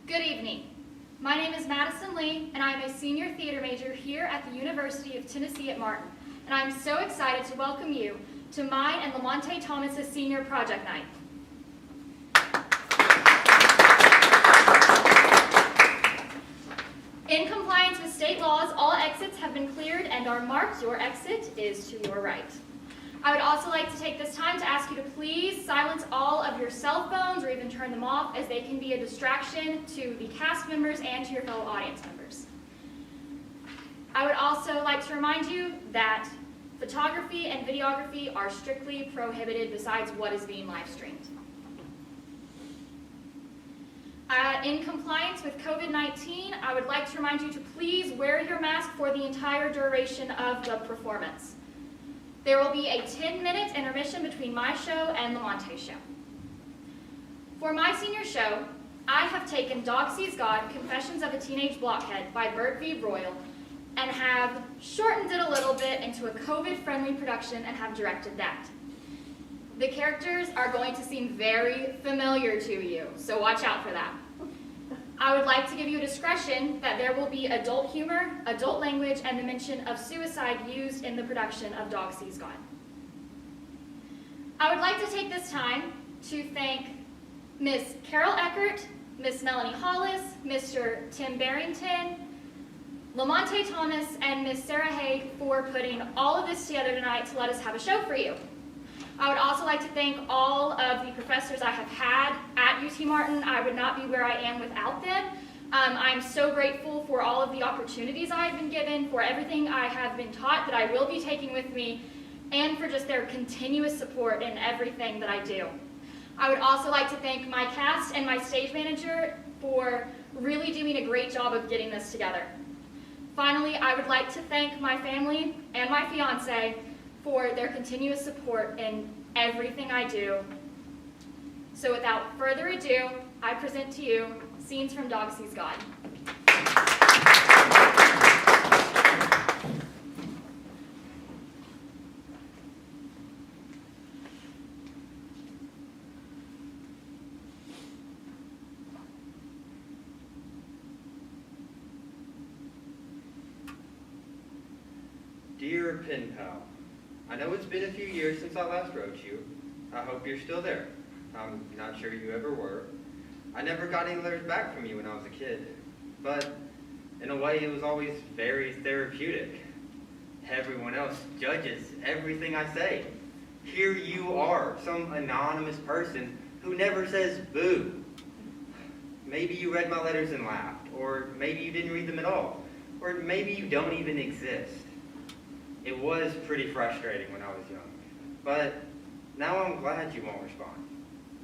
Good evening. My name is Madison Lee, and I am a senior theater major here at the University of Tennessee at Martin. And I'm so excited to welcome you to mine and Lymonte Thomas's senior project night. In compliance with state laws, all exits have been cleared and are marked. Your exit is to your right. I would also like to take this time to ask you to please silence all of your cell phones or even turn them off, as they can be a distraction to the cast members and to your fellow audience members. I would also like to remind you that photography and videography are strictly prohibited besides what is being live streamed. In compliance with COVID-19, I would like to remind you to please wear your mask for the entire duration of the performance. There will be a 10-minute intermission between my show and Lymonte's show. For my senior show, I have taken Dog Sees God, Confessions of a Teenage Blockhead by Bert V. Royal and have shortened it a little bit into a COVID-friendly production and have directed that. The characters are going to seem very familiar to you, so watch out for that. I would like to give you a discretion that there will be adult humor, adult language, and the mention of suicide used in the production of Dog Sees God. I would like to take this time to thank Ms. Carol Eckert, Ms. Melanie Hollis, Mr. Tim Barrington, Lymonte Thomas, and Ms. Sarah Haig for putting all of this together tonight to let us have a show for you. I would also like to thank all of the professors I have had at UT Martin. I would not be where I am without them. I'm so grateful for all of the opportunities I have been given, for everything I have been taught that I will be taking with me, and for just their continuous support in everything that I do. I would also like to thank my cast and my stage manager for really doing a great job of getting this together. Finally, I would like to thank my family and my fiance for their continuous support in everything I do. So without further ado, I present to you Scenes from Dog Sees God. Dear Pen Pal, I know it's been a few years since I last wrote you. I hope you're still there. I'm not sure you ever were. I never got any letters back from you when I was a kid, but in a way it was always very therapeutic. Everyone else judges everything I say. Here you are, some anonymous person who never says boo. Maybe you read my letters and laughed, or maybe you didn't read them at all, or maybe you don't even exist. It was pretty frustrating when I was young, but now I'm glad you won't respond.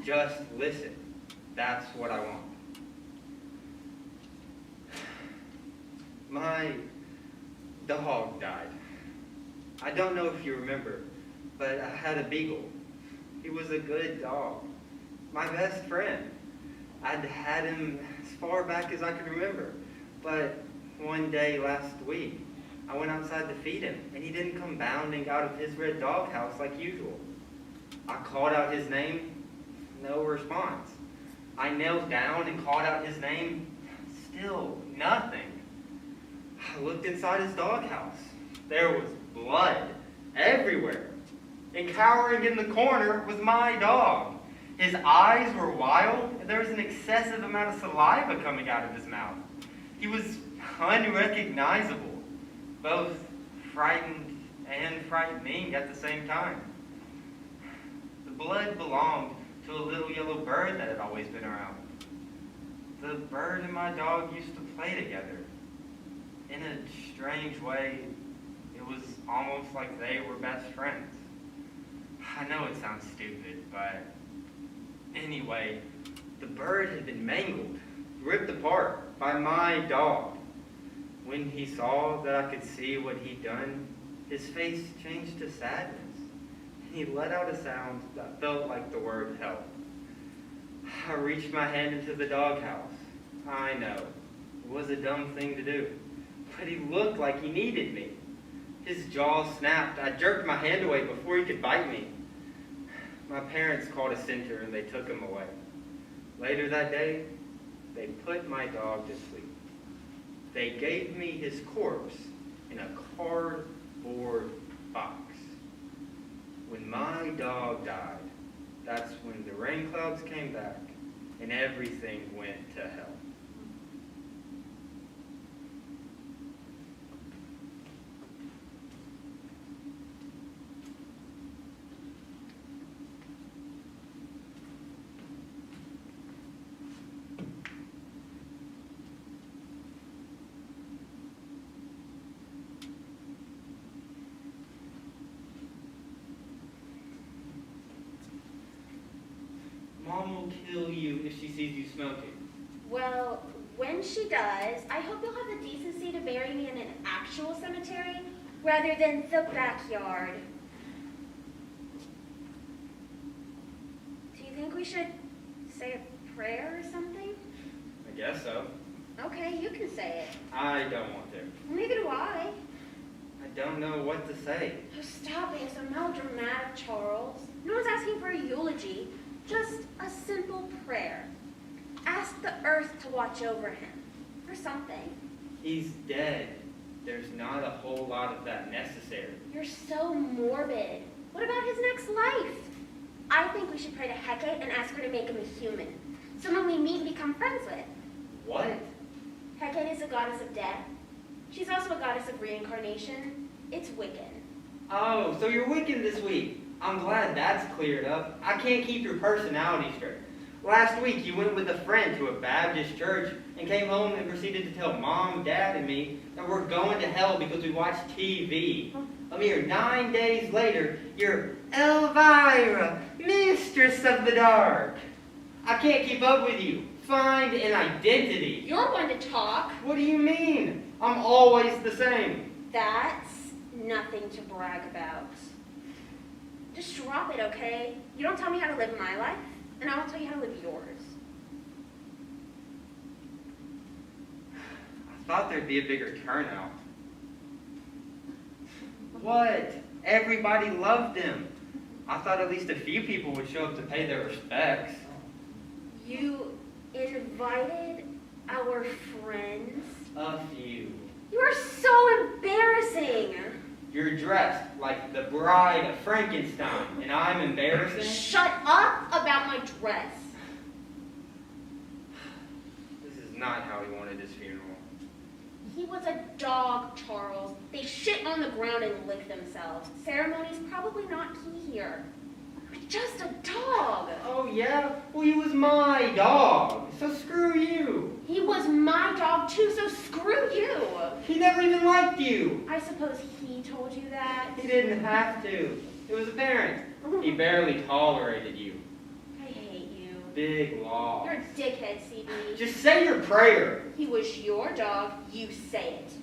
Just listen. That's what I want. My dog died. I don't know if you remember, but I had a beagle. He was a good dog, my best friend. I'd had him as far back as I could remember, but one day last week, I went outside to feed him, and he didn't come bounding out of his red doghouse like usual. I called out his name, no response. I knelt down and called out his name, still nothing. I looked inside his doghouse. There was blood everywhere. And cowering in the corner was my dog. His eyes were wild, and there was an excessive amount of saliva coming out of his mouth. He was unrecognizable. Both frightened and frightening at the same time. The blood belonged to a little yellow bird that had always been around. The bird and my dog used to play together. In a strange way, it was almost like they were best friends. I know it sounds stupid, but anyway, the bird had been mangled, ripped apart by my dog. When he saw that I could see what he'd done, his face changed to sadness. He let out a sound that felt like the word help. I reached my hand into the doghouse. I know, it was a dumb thing to do, but he looked like he needed me. His jaw snapped. I jerked my hand away before he could bite me. My parents called a center and they took him away. Later that day, they put my dog to sleep. They gave me his corpse in a cardboard box. When my dog died, that's when the rain clouds came back and everything went to hell. Mom will kill you if she sees you smoking. Well, when she does, I hope you'll have the decency to bury me in an actual cemetery rather than the backyard. Do you think we should say a prayer or something? I guess so. Okay, you can say it. I don't want to. Neither do I. I don't know what to say. Oh, stop being so melodramatic, Charles. No one's asking for a eulogy. Just a simple prayer. Ask the earth to watch over him, or something. He's dead. There's not a whole lot of that necessary. You're so morbid. What about his next life? I think we should pray to Hecate and ask her to make him a human. Someone we meet and become friends with. What? Hecate is a goddess of death. She's also a goddess of reincarnation. It's Wiccan. Oh, so you're Wiccan this week. I'm glad that's cleared up. I can't keep your personality straight. Last week you went with a friend to a Baptist church and came home and proceeded to tell Mom, Dad, and me that we're going to hell because we watched TV. A mere 9 days later, you're Elvira, Mistress of the Dark. I can't keep up with you. Find an identity. You're one to talk. What do you mean? I'm always the same. That's nothing to brag about. Just drop it, okay? You don't tell me how to live my life, and I won't tell you how to live yours. I thought there'd be a bigger turnout. What? Everybody loved him. I thought at least a few people would show up to pay their respects. You invited our friends? A few. You are so embarrassing. You're dressed like the bride of Frankenstein, and I'm embarrassing? Shut up about my dress. This is not how he wanted his funeral. He was a dog, Charles. They shit on the ground and lick themselves. Ceremony's probably not key here. You're just a dog. Oh yeah? Well, he was my dog, so screw you. He was my dog too, so screw you. He never even liked you. I suppose he told you that. He didn't have to. It was apparent. He barely tolerated you. I hate you. Big loss. You're a dickhead, CB. Just say your prayer. He was your dog, you say it.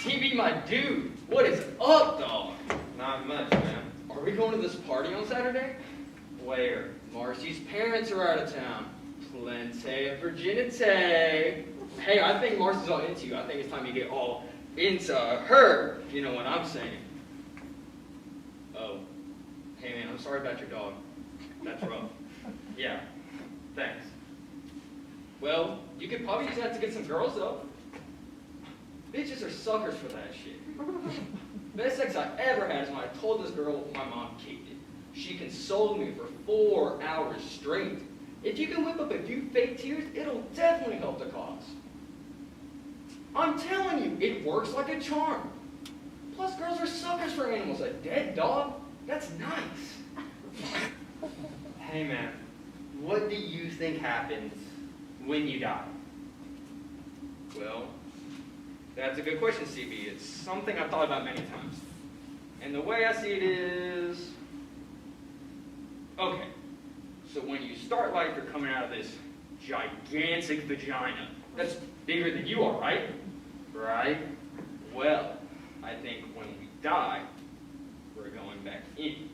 CB, my dude, what is up, dog? Not much, man. Are we going to this party on Saturday? Where? Marcy's parents are out of town. Plenty of virginity. Hey, I think Marcy's all into you. I think it's time you get all into her. You know what I'm saying. Oh, hey man, I'm sorry about your dog. That's rough. Yeah. Thanks. Well, you could probably use that to get some girls, though. Bitches are suckers for that shit. Best sex I ever had is when I told this girl my mom kicked it. She consoled me for 4 hours straight. If you can whip up a few fake tears, it'll definitely help the cause. I'm telling you, it works like a charm. Plus, girls are suckers for animals. A dead dog? That's nice. Hey, man. What do you think happens when you die? Well, that's a good question, CB. It's something I've thought about many times. And the way I see it is... Okay, so when you start life, you're coming out of this gigantic vagina. That's bigger than you are, right? Right? Well, I think when we die, we're going him back in.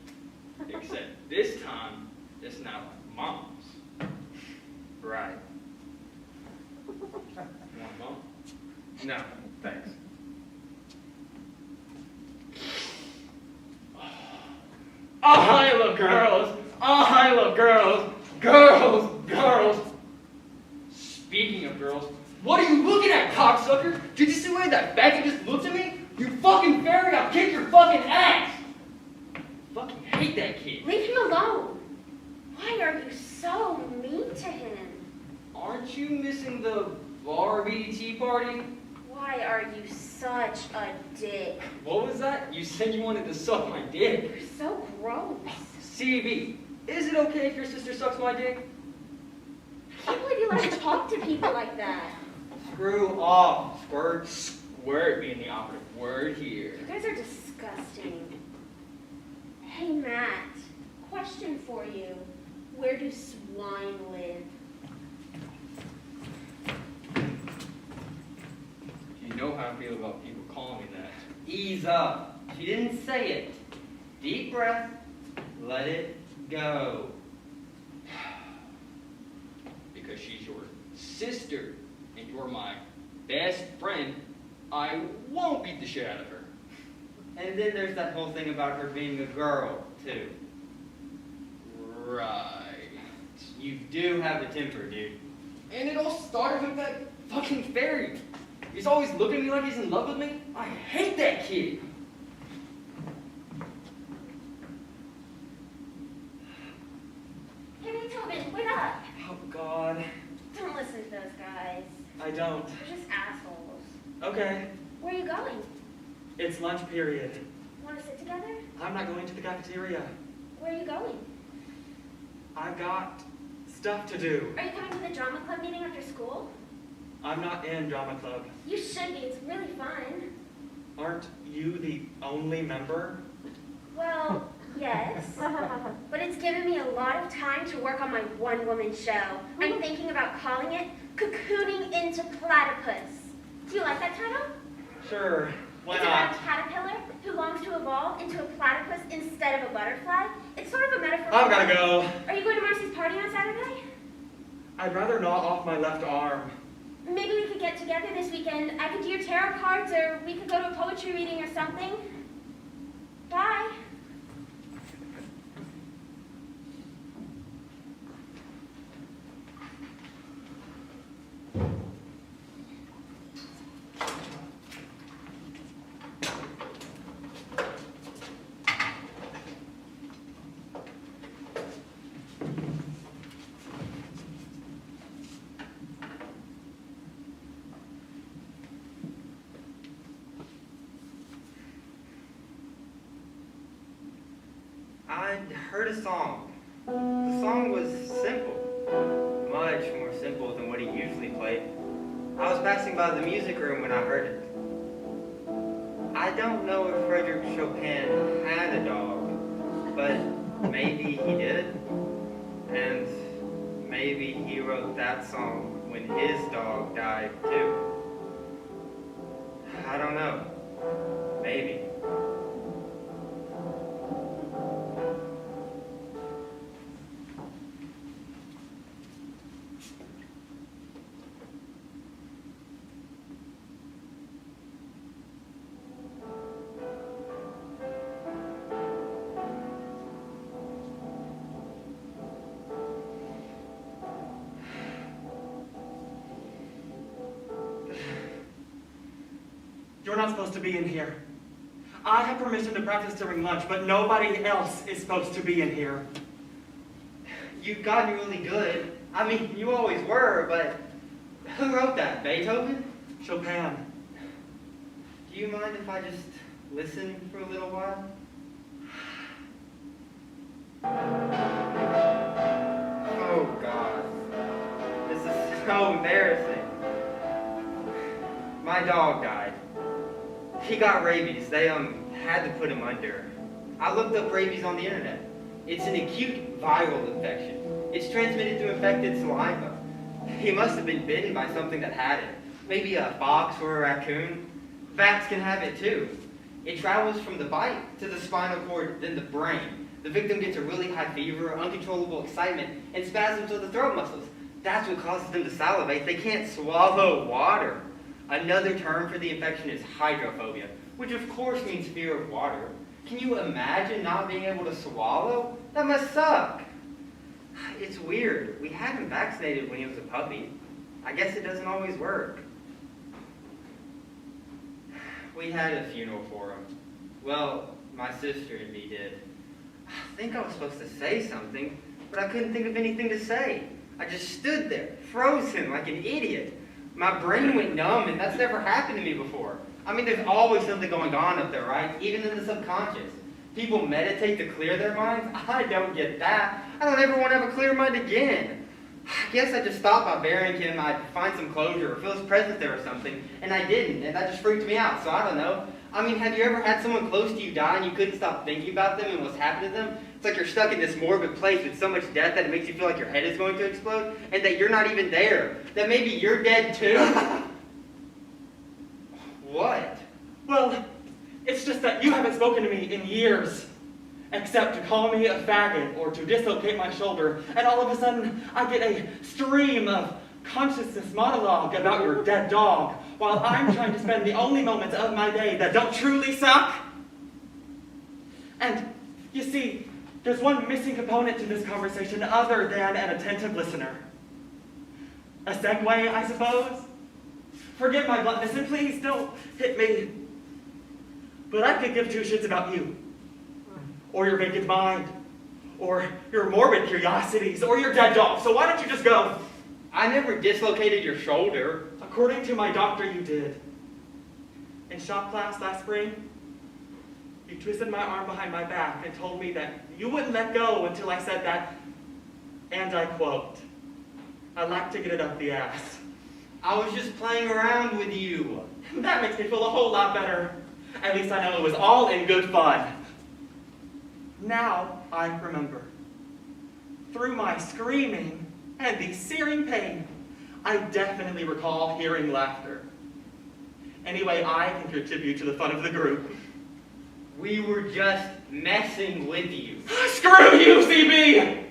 Except this time, it's not like Mom's. Right. Want a bump? No, thanks. Oh, I love girls. Oh, I love girls. Girls, girls. Speaking of girls, what are you looking at, cocksucker? Did you see the way that faggot just looked at me? You fucking fairy, I'll kick your fucking ass. Fucking hate that kid. Leave him alone. Why are you so mean to him? Aren't you missing the Barbie tea party? Why are you such a dick? What was that? You said you wanted to suck my dick. You're so gross. CB, is it okay if your sister sucks my dick? I can't believe you let him talk to people like that. Screw off, squirt. Squirt being the operative word here. You guys are disgusting. Hey, Matt, question for you. Where do swine live? You know how I feel about people calling me that. Ease up. She didn't say it. Deep breath. Let it go. Because she's your sister and you're my best friend, I won't beat the shit out of her. And then there's that whole thing about her being a girl, too. Right. You do have a temper, dude. And it all started with that fucking fairy. He's always looking at me like he's in love with me. I hate that kid. Hey, Beethoven, wait up. Oh, God. Don't listen to those guys. I don't. They're just assholes. Okay. Where are you going? It's lunch period. Want to sit together? I'm not going to the cafeteria. Where are you going? I've got stuff to do. Are you coming to the drama club meeting after school? I'm not in drama club. You should be. It's really fun. Aren't you the only member? Well, yes. But it's given me a lot of time to work on my one-woman show. I'm thinking about calling it Cocooning into Platypus. Do you like that title? Sure. Why It's about not? a caterpillar who longs to evolve into a platypus instead of a butterfly. It's sort of a metaphor. I've got to go. Are you going to Marcy's party on Saturday? I'd rather gnaw off my left arm. Maybe we could get together this weekend. I could do your tarot cards, or we could go to a poetry reading or something. Bye. I'd heard a song. The song was simple, much more simple than what he usually played. I was passing by the music room when I heard it. I don't know if Frederick Chopin had a dog, but maybe he did. And maybe he wrote that song when his dog died too. I don't know. Maybe. You're not supposed to be in here. I have permission to practice during lunch, but nobody else is supposed to be in here. You've gotten really good. I mean, you always were, but who wrote that? Beethoven? Chopin. Do you mind if I just listen for a little while? Oh, God. This is so embarrassing. My dog died. He got rabies. They, had to put him under. I looked up rabies on the internet. It's an acute viral infection. It's transmitted through infected saliva. He must have been bitten by something that had it. Maybe a fox or a raccoon. Bats can have it too. It travels from the bite to the spinal cord, then the brain. The victim gets a really high fever, uncontrollable excitement, and spasms of the throat muscles. That's what causes them to salivate. They can't swallow water. Another term for the infection is hydrophobia, which of course means fear of water. Can you imagine not being able to swallow? That must suck. It's weird. We had him vaccinated when he was a puppy. I guess it doesn't always work. We had a funeral for him. Well, my sister and me did. I think I was supposed to say something, but I couldn't think of anything to say. I just stood there, frozen like an idiot. My brain went numb, and that's never happened to me before. I mean, there's always something going on up there, right? Even in the subconscious. People meditate to clear their minds. I don't get that. I don't ever want to have a clear mind again. I guess I just thought by burying him I'd find some closure or feel his presence there or something, and I didn't, and that just freaked me out, so I don't know. I mean, have you ever had someone close to you die and you couldn't stop thinking about them and what's happened to them? It's like you're stuck in this morbid place with so much death that it makes you feel like your head is going to explode, and that you're not even there. That maybe you're dead too? What? Well, it's just that you haven't spoken to me in years, except to call me a faggot or to dislocate my shoulder, and all of a sudden I get a stream of consciousness monologue about your dead dog, while I'm trying to spend the only moments of my day that don't truly suck. And you see, there's one missing component to this conversation other than an attentive listener. A segue, I suppose? Forgive my bluntness and please don't hit me. But I could give two shits about you, or your vacant mind, or your morbid curiosities, or your dead dog. So why don't you just go? I never dislocated your shoulder. According to my doctor, you did. In shop class last spring, you twisted my arm behind my back and told me that you wouldn't let go until I said that, and I quote, "I like to get it up the ass." I was just playing around with you. That makes me feel a whole lot better. At least I know it was all in good fun. Now I remember. Through my screaming and the searing pain, I definitely recall hearing laughter. Anyway, I can contribute to the fun of the group. We were just messing with you. Screw you, CB!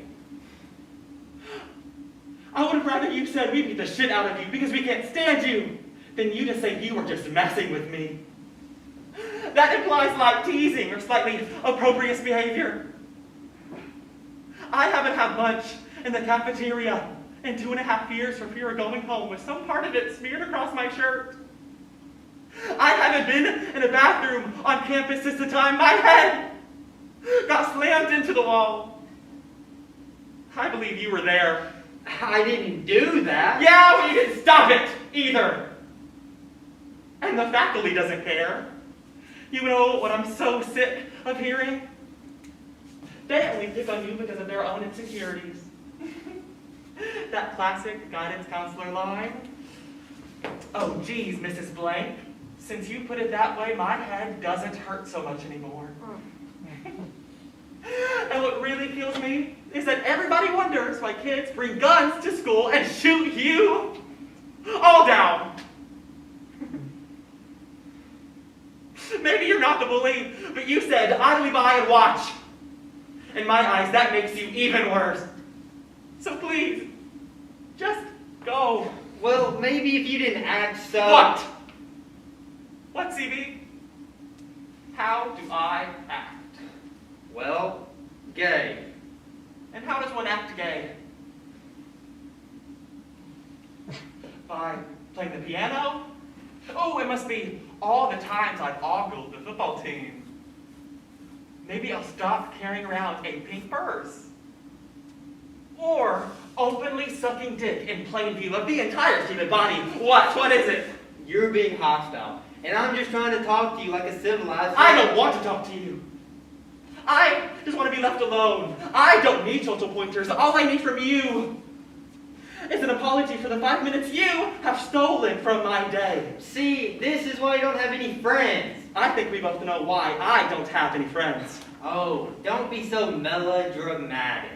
I would have rather you said we beat the shit out of you because we can't stand you than you to say you were just messing with me. That implies light teasing or slightly opprobrious behavior. I haven't had lunch in the cafeteria in 2.5 years for fear of going home with some part of it smeared across my shirt. I haven't been in a bathroom on campus since the time my head got slammed into the wall. I believe you were there. I didn't do that. Yeah, well, you didn't stop it either. And the faculty doesn't care. You know what I'm so sick of hearing? They only pick on you because of their own insecurities. That classic guidance counselor line. "Oh, geez, Mrs. Blank, since you put it that way, my head doesn't hurt so much anymore." And what really kills me is that everybody wonders why kids bring guns to school and shoot you. All down. Maybe you're not the bully, but you said idly by and watch. In my eyes, that makes you even worse. So please, just go. Well, maybe if you didn't act so... What? What, CB? How do I act? Well, gay. And how does one act gay? By playing the piano? Oh, it must be all the times I've ogled the football team. Maybe I'll stop carrying around a pink purse. Or openly sucking dick in plain view of the entire human body. What is it? You're being hostile, and I'm just trying to talk to you like a civilized... I don't want to talk to you. I just want to be left alone. I don't need social pointers. All I need from you is an apology for the 5 minutes you have stolen from my day. See, this is why you don't have any friends. I think we both know why I don't have any friends. Oh, don't be so melodramatic.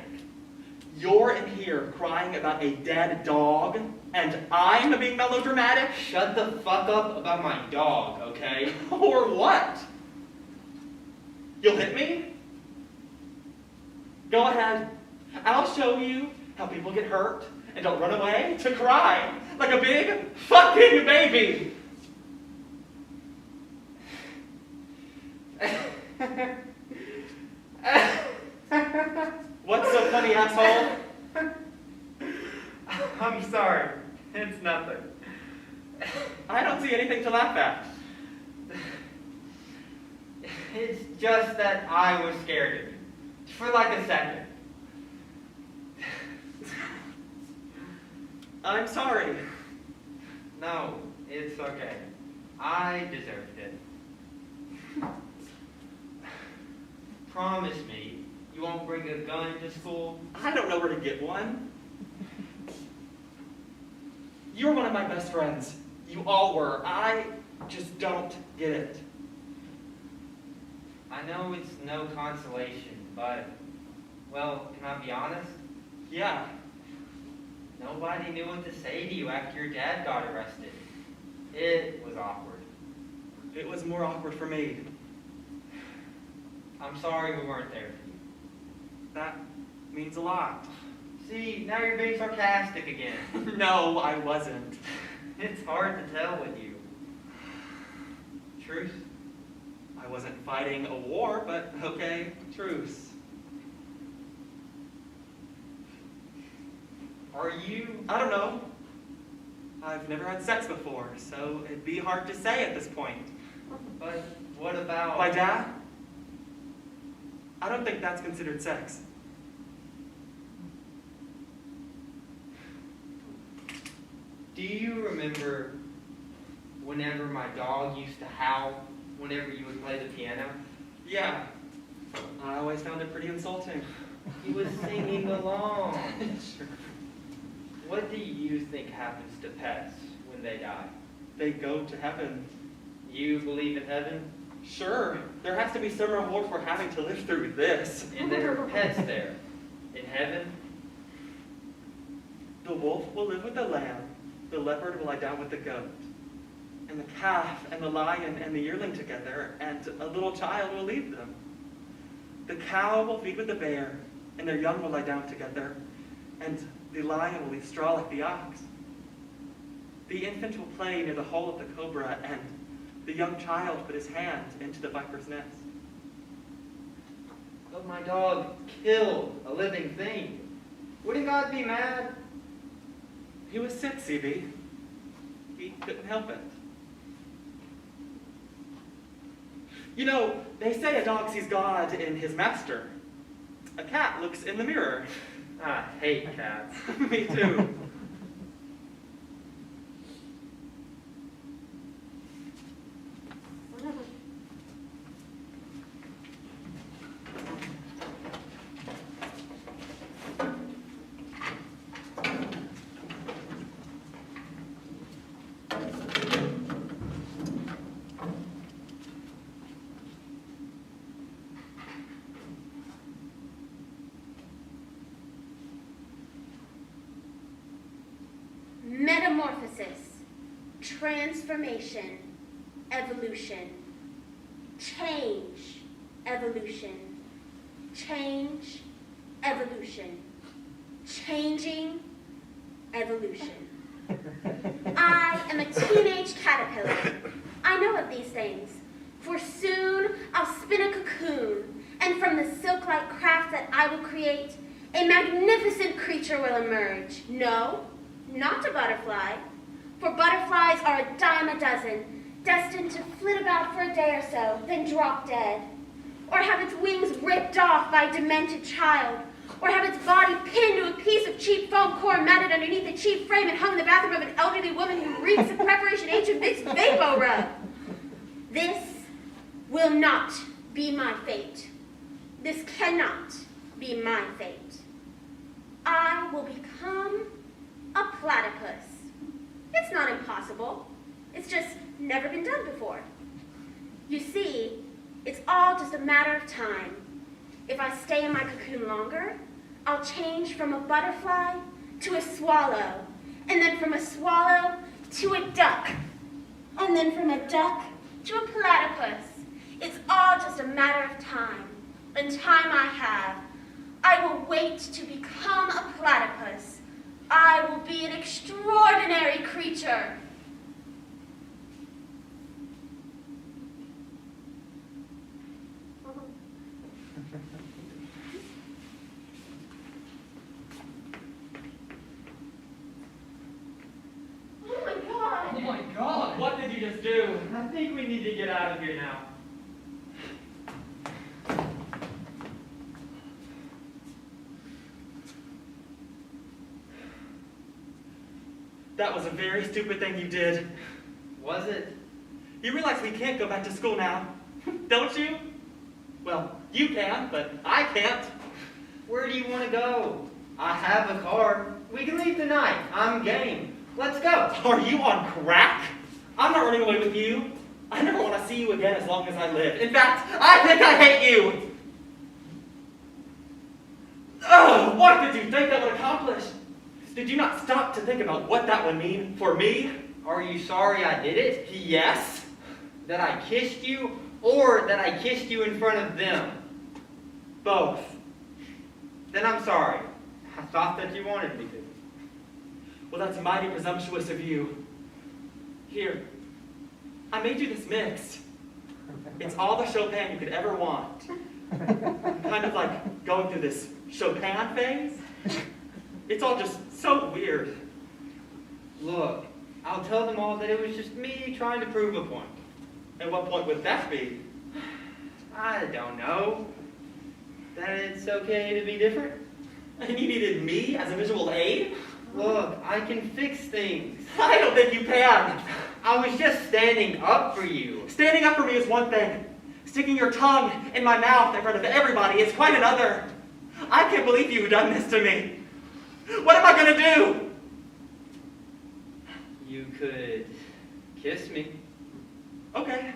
You're in here crying about a dead dog, and I'm being melodramatic? Shut the fuck up about my dog, okay? Or what? You'll hit me? Go ahead. I'll show you how people get hurt and don't run away to cry like a big fucking baby. What's so funny, asshole? I'm sorry. It's nothing. I don't see anything to laugh at. It's just that I was scared of you. For like a second. I'm sorry. No, it's okay. I deserved it. Promise me you won't bring a gun to school. I don't know where to get one. You're one of my best friends. You all were. I just don't get it. I know it's no consolation, but, well, can I be honest? Yeah. Nobody knew what to say to you after your dad got arrested. It was awkward. It was more awkward for me. I'm sorry we weren't there for you. That means a lot. See, now you're being sarcastic again. No, I wasn't. It's hard to tell with you. Truce? I wasn't fighting a war, but okay, truce. Are you... I don't know. I've never had sex before, so it'd be hard to say at this point. But what about... My dad? I don't think that's considered sex. Do you remember whenever my dog used to howl whenever you would play the piano? Yeah. I always found it pretty insulting. He was singing along. Sure. What do you think happens to pets when they die? They go to heaven. You believe in heaven? Sure, there has to be some reward for having to live through this. And there are pets there. In heaven? The wolf will live with the lamb, the leopard will lie down with the goat, and the calf and the lion and the yearling together, and a little child will lead them. The cow will feed with the bear, and their young will lie down together, and the lion will eat straw like the ox. The infant will play near the hole of the cobra, and the young child put his hand into the viper's nest. But my dog killed a living thing. Wouldn't God be mad? He was sick, C.B. He couldn't help it. You know, they say a dog sees God in his master. A cat looks in the mirror. I hate cats. Me too. Metamorphosis, transformation, evolution, change, evolution, change, evolution, changing, evolution. I am a teenage caterpillar. I know of these things, for soon I'll spin a cocoon, and from the silk-like craft that I will create, a magnificent creature will emerge. No, not a butterfly, for butterflies are a dime a dozen, destined to flit about for a day or so, then drop dead, or have its wings ripped off by a demented child, or have its body pinned to a piece of cheap foam core mounted underneath a cheap frame and hung in the bathroom of an elderly woman who reeks of Preparation H and Vicks Vapor Rub. This will not be my fate. This cannot be my fate. I will become a platypus. It's not impossible. It's just never been done before. You see, it's all just a matter of time. If I stay in my cocoon longer, I'll change from a butterfly to a swallow, and then from a swallow to a duck, and then from a duck to a platypus. It's all just a matter of time. the time I have. I will wait to become a platypus. I will be an extraordinary creature. Oh my God! Oh my God! What did you just do? I think we need to get out of here now. That was a very stupid thing you did. Was it? You realize we can't go back to school now, don't you? Well, you can, but I can't. Where do you want to go? I have a car. We can leave tonight. I'm game. Let's go. Are you on crack? I'm not running away with you. I never want to see you again as long as I live. In fact, I think I hate you. Oh, what did you think that would accomplish? Did you not stop to think about what that would mean for me? Are you sorry I did it? Yes. That I kissed you, or that I kissed you in front of them? Both. Then I'm sorry. I thought that you wanted me to. Well, that's mighty presumptuous of you. Here, I made you this mix. It's all the Chopin you could ever want. Kind of like going through this Chopin phase. It's all just so weird. Look, I'll tell them all that it was just me trying to prove a point. And what point would that be? I don't know. That it's okay to be different? And you needed me as a visual aid? Look, I can fix things. I don't think you can. I was just standing up for you. Standing up for me is one thing. Sticking your tongue in my mouth in front of everybody is quite another. I can't believe you've done this to me. What am I going to do? You could kiss me. Okay.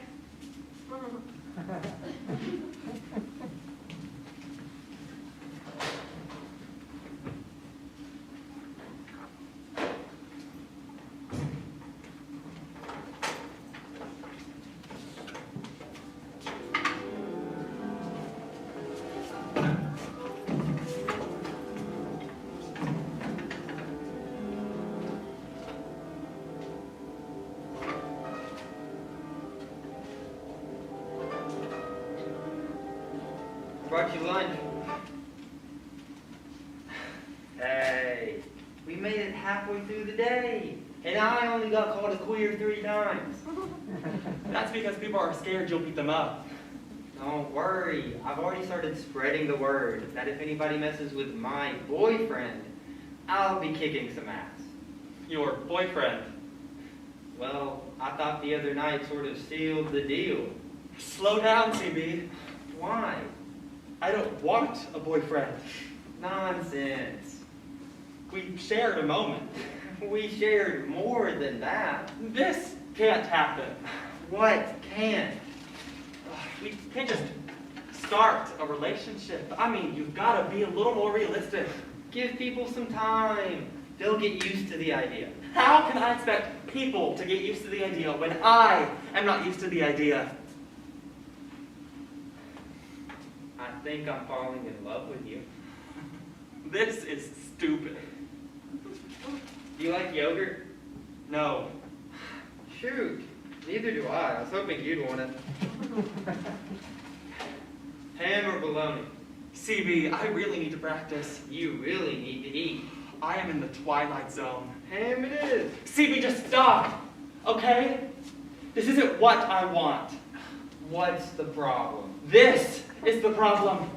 Brought you lunch. Hey, we made it halfway through the day, and I only got called a queer 3 times. That's because people are scared you'll beat them up. Don't worry, I've already started spreading the word that if anybody messes with my boyfriend, I'll be kicking some ass. Your boyfriend. Well, I thought the other night sort of sealed the deal. Slow down, CB. Why? I don't want a boyfriend. Nonsense. We shared a moment. We shared more than that. This can't happen. What can? We can't just start a relationship. I mean, you've got to be a little more realistic. Give people some time. They'll get used to the idea. How can I expect people to get used to the idea when I am not used to the idea? I think I'm falling in love with you. This is stupid. Do you like yogurt? No. Shoot, neither do I. I was hoping you'd want it. Ham or bologna? CB, I really need to practice. You really need to eat. I am in the twilight zone. Ham it is. CB, just stop, okay? This isn't what I want. What's the problem? This is the problem.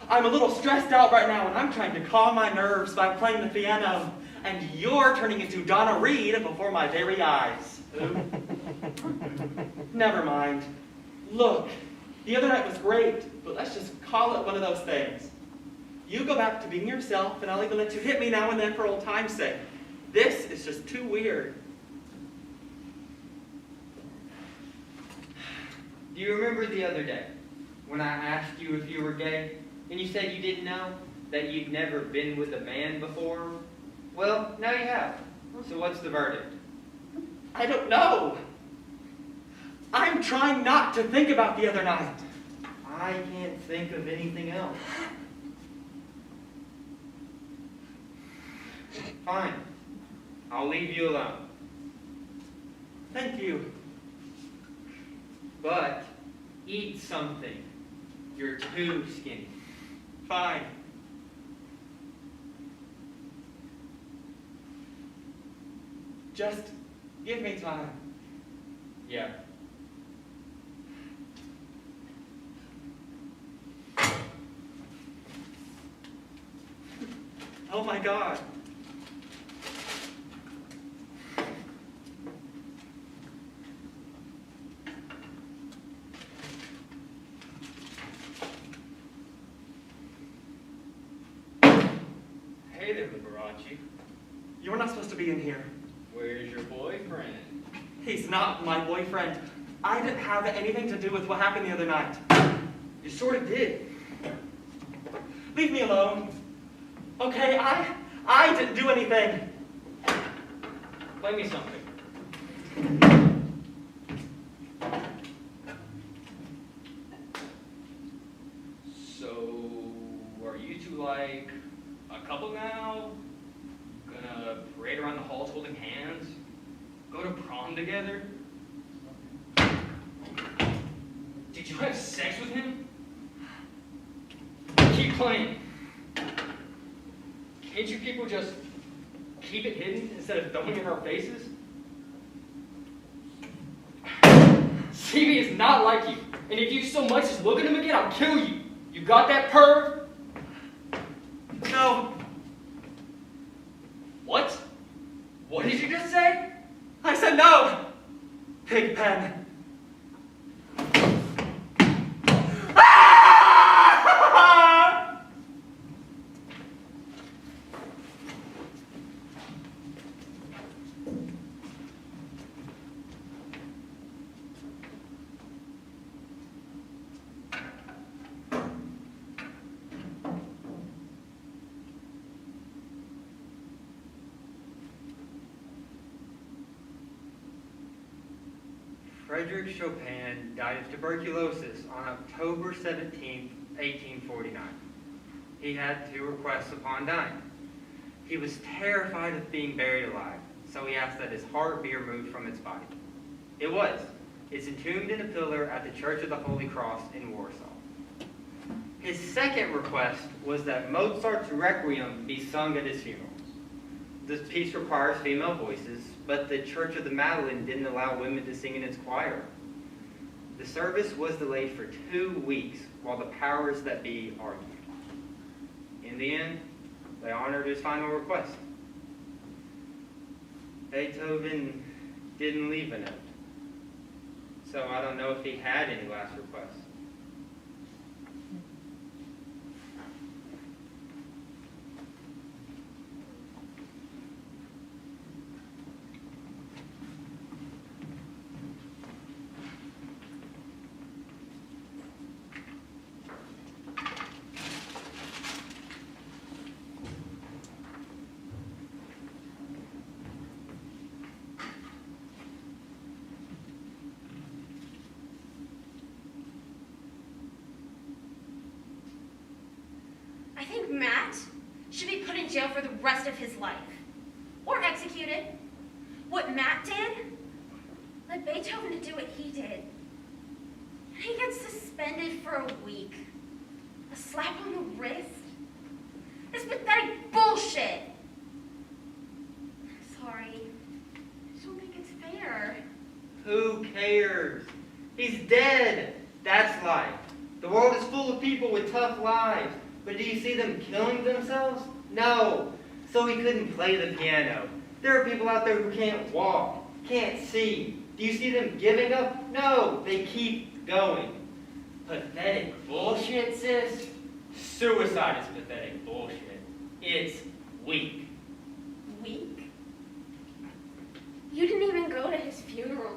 I'm a little stressed out right now, and I'm trying to calm my nerves by playing the piano, and you're turning into Donna Reed before my very eyes. Never mind. Look, the other night was great, but let's just call it one of those things. You go back to being yourself, and I'll even let you hit me now and then for old time's sake. This is just too weird. Do you remember the other day when I asked you if you were gay, and you said you didn't know, that you'd never been with a man before? Well, now you have. So what's the verdict? I don't know. I'm trying not to think about the other night. I can't think of anything else. Fine. I'll leave you alone. Thank you. But eat something. You're too skinny. Fine. Just give me time. Yeah. Oh my God. Hey there, Liberace. You're not supposed to be in here. Where's your boyfriend? He's not my boyfriend. I didn't have anything to do with what happened the other night. You sort of did. Leave me alone. Okay, I didn't do anything. Play me something. So, are you two like a couple now? Gonna parade around the halls holding hands? Go to prom together? Did you have sex with him? Keep playing. Can't you people just keep it hidden instead of throwing it in our faces? CB is not like you, and if you so much as look at him again, I'll kill you. You got that, perv? No, What? What did you just say? I said no. Pigpen. Ah! Frederick Chopin died of tuberculosis on October 17, 1849. He had two requests upon dying. He was terrified of being buried alive, so he asked that his heart be removed from its body. It was. It's entombed in a pillar at the Church of the Holy Cross in Warsaw. His second request was that Mozart's Requiem be sung at his funeral. This piece requires female voices, but the Church of the Madeleine didn't allow women to sing in its choir. The service was delayed for 2 weeks while the powers that be argued. In the end, they honored his final request. Beethoven didn't leave a note, so I don't know if he had any last requests. I think Matt should be put in jail for the rest of his life. Or executed. What Matt did led Beethoven to do what he did. He gets suspended for a week. A slap on the wrist. It's pathetic bullshit. Sorry. I just don't think it's fair. Who cares? He's dead. That's life. The world is full of people with tough lives. But do you see them killing themselves? No. So he couldn't play the piano. There are people out there who can't walk, can't see. Do you see them giving up? No. They keep going. Pathetic bullshit, sis? Suicide is pathetic bullshit. It's weak. Weak? You didn't even go to his funeral.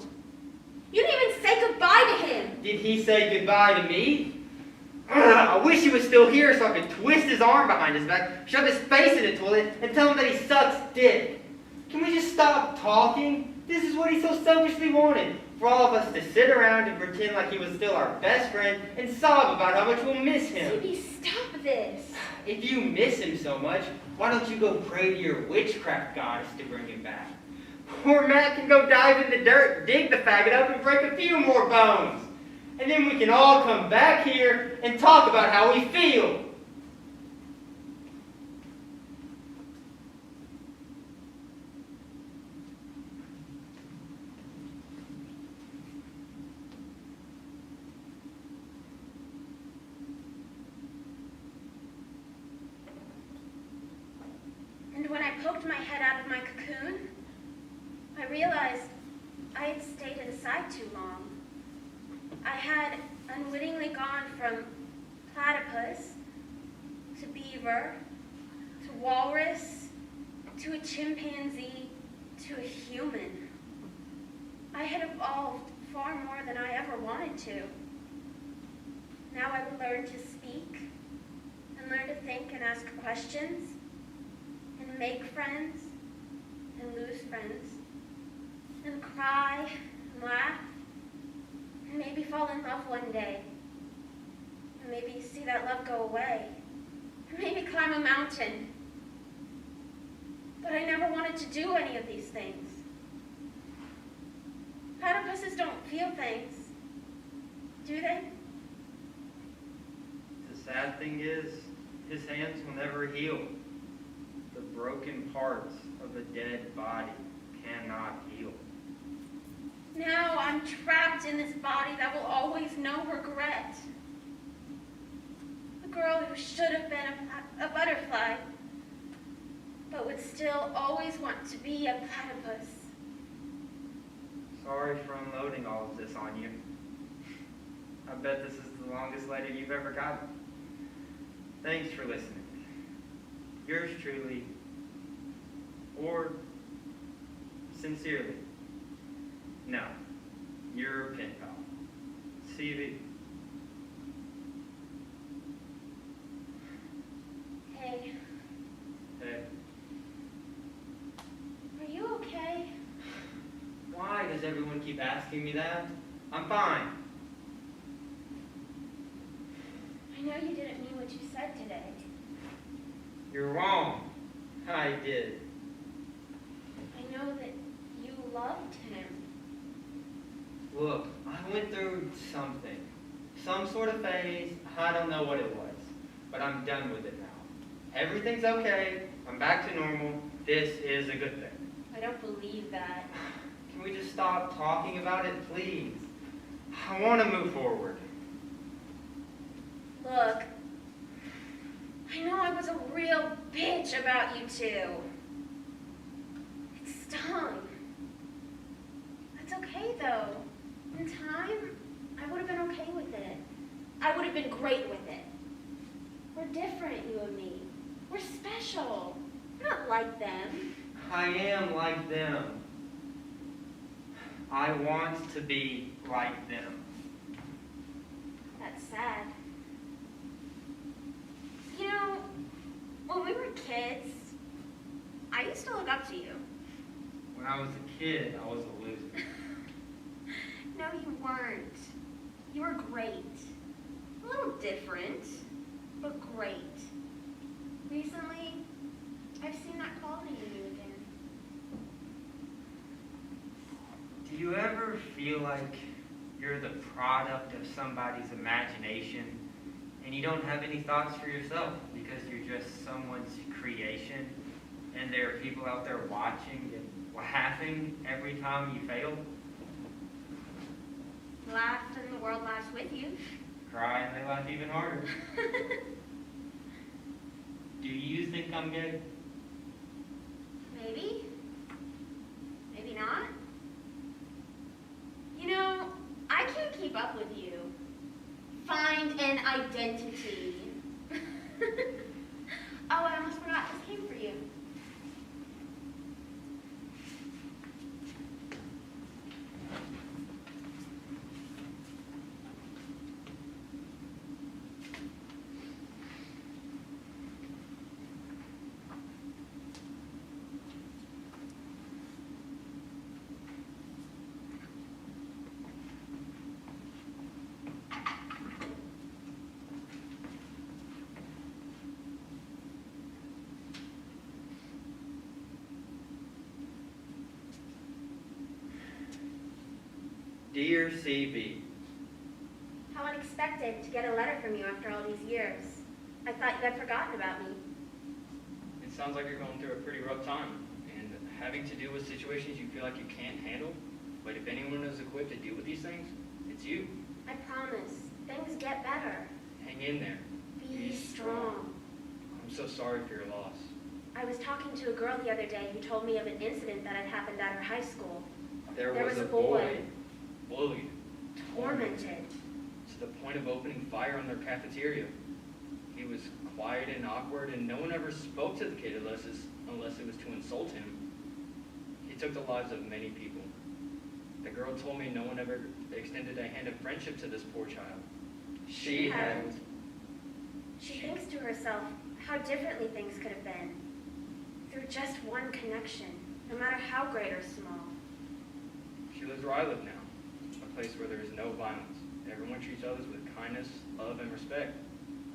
You didn't even say goodbye to him. Did he say goodbye to me? Ugh, I wish he was still here so I could twist his arm behind his back, shove his face in the toilet, and tell him that he sucks dick. Can we just stop talking? This is what he so selfishly wanted. For all of us to sit around and pretend like he was still our best friend and sob about how much we'll miss him. Phoebe, stop this. If you miss him so much, why don't you go pray to your witchcraft goddess to bring him back? Or Matt can go dive in the dirt, dig the faggot up, and break a few more bones. And then we can all come back here and talk about how we feel. And when I poked my head out of my cocoon, I realized I had stayed inside too long. I had unwittingly gone from platypus to beaver to walrus to a chimpanzee to a human. I had evolved far more than I ever wanted to. Now I would learn to speak and learn to think and ask questions and make friends and lose friends and cry and laugh and maybe fall in love one day and maybe see that love go away and maybe climb a mountain. But I never wanted to do any of these things. Platypuses don't feel things, do they? The sad thing is, his hands will never heal. The broken parts of a dead body cannot heal. Now I'm trapped in this body that will always know regret. A girl who should have been a butterfly, but would still always want to be a platypus. Sorry for unloading all of this on you. I bet this is the longest letter you've ever gotten. Thanks for listening. Yours truly, or sincerely. No, you're a pen pal. CV. Hey, Hey, are you okay? why does everyone keep asking me that? I'm fine. I know you didn't mean what you said today. You're wrong. I did. I know that you loved him. Look, I went through something. Some sort of phase. I don't know what it was. But I'm done with it now. Everything's okay. I'm back to normal. This is a good thing. I don't believe that. Can we just stop talking about it, please? I want to move forward. Look, I know I was a real bitch about you two. It stung. That's okay, though. In time, I would have been okay with it. I would have been great with it. We're different, you and me. We're special. We're not like them. I am like them. I want to be like them. That's sad. You know, when we were kids, I used to look up to you. When I was a kid, I was a loser. No, you weren't. You were great. A little different, but great. Recently, I've seen that quality in you again. Do you ever feel like you're the product of somebody's imagination and you don't have any thoughts for yourself because you're just someone's creation and there are people out there watching and laughing every time you fail? Laugh and the world laughs with you. Cry and they laugh even harder. Do you think I'm gay? Maybe. Maybe not. You know, I can't keep up with you. Find an identity. Oh, I almost forgot this came for you. Dear CB, How unexpected to get a letter from you after all these years. I thought you had forgotten about me. It sounds like you're going through a pretty rough time and having to deal with situations you feel like you can't handle. But if anyone is equipped to deal with these things, it's you. I promise, things get better. Hang in there. Be strong. I'm so sorry for your loss. I was talking to a girl the other day who told me of an incident that had happened at her high school. there There was was a a boy. boy. Bullied. Tormented. To the point of opening fire on their cafeteria. He was quiet and awkward, and no one ever spoke to the kid unless it was to insult him. He took the lives of many people. The girl told me no one ever extended a hand of friendship to this poor child. She had. She thinks to herself how differently things could have been through just one connection, no matter how great or small. She lives where I live now, a place where there is no violence. Everyone treats others with kindness, love, and respect.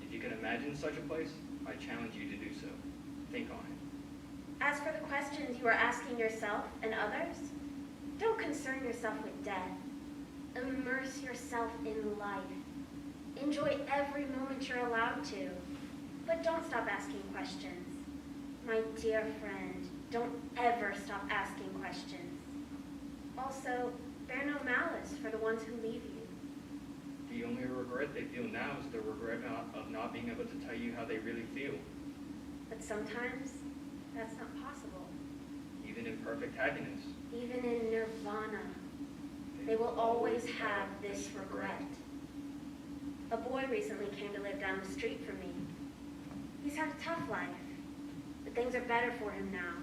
If you can imagine such a place, I challenge you to do so. Think on it. As for the questions you are asking yourself and others, don't concern yourself with death. Immerse yourself in life. Enjoy every moment you're allowed to, but don't stop asking questions. My dear friend, don't ever stop asking questions. Also, bear no malice for the ones who leave you. The only regret they feel now is the regret of not being able to tell you how they really feel. But sometimes, that's not possible. Even in perfect happiness. Even in nirvana, they will always have this regret. A boy recently came to live down the street from me. He's had a tough life, but things are better for him now.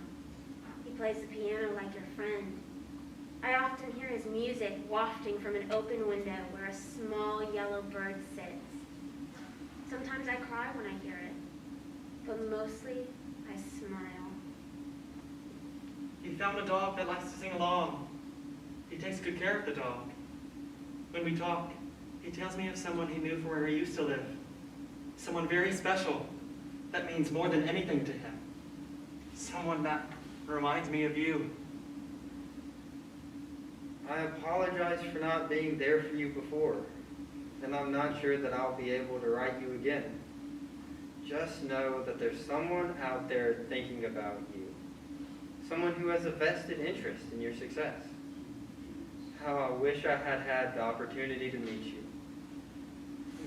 He plays the piano like your friend. I often hear his music wafting from an open window where a small yellow bird sits. Sometimes I cry when I hear it, but mostly I smile. He found a dog that likes to sing along. He takes good care of the dog. When we talk, he tells me of someone he knew from where he used to live. Someone very special that means more than anything to him. Someone that reminds me of you. I apologize for not being there for you before, and I'm not sure that I'll be able to write you again. Just know that there's someone out there thinking about you. Someone who has a vested interest in your success. How I wish I had had the opportunity to meet you.